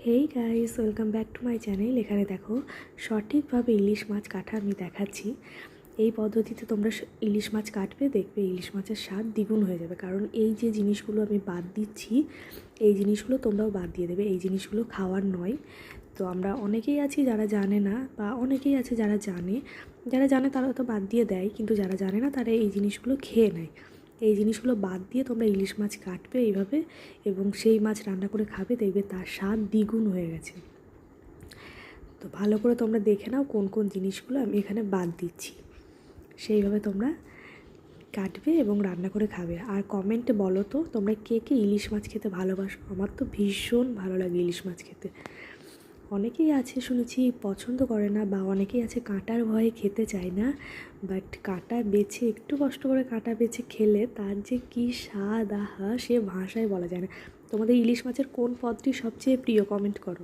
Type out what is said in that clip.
Hey guys, welcome back to my channel. এখানে দেখো সঠিকভাবে ইলিশ মাছ কাটা আমি দেখাচ্ছি। এই পদ্ধতিতে তোমরা ইলিশ মাছ কাটবে, দেখবে ইলিশ মাছের স্বাদ দ্বিগুণ হয়ে যাবে। কারণ এই যে জিনিসগুলো আমি বাদ দিচ্ছি, এই জিনিসগুলো তোমরাও বাদ দিয়ে দেবে। এই জিনিসগুলো খাওয়ার নয়। তো আমরা অনেকেই আছি যারা জানে না, বা অনেকেই আছে যারা জানে তারা তো বাদ দিয়ে দেয়, কিন্তু যারা জানে না তারা এই জিনিসগুলো খেয়ে নেয়। এই জিনিসগুলো বাদ দিয়ে তোমরা ইলিশ মাছ কাটবে এইভাবে, এবং সেই মাছ রান্না করে খাবে, দেখবে তার স্বাদ দ্বিগুণ হয়ে গেছে। তো ভালো করে তোমরা দেখে নাও কোন কোন জিনিসগুলো আমি এখানে বাদ দিচ্ছি, সেইভাবে তোমরা কাটবে এবং রান্না করে খাবে। আর কমেন্টে বলো তো তোমরা কে কে ইলিশ মাছ খেতে ভালোবাসো। আমার তো ভীষণ ভালো লাগে ইলিশ মাছ খেতে। অনেকেই আছে শুনেছি পছন্দ করে না, বা অনেকেই আছে কাঁটার ভয়ে খেতে চায় না, বাট কাঁটা বেছে একটু কষ্ট করে কাঁটা বেছে খেলে তার যে কী স্বাদ, আহা, সে ভাষায় বলা যায় না। তোমাদের ইলিশ মাছের কোন পদটি সবচেয়ে প্রিয়, কমেন্ট করো।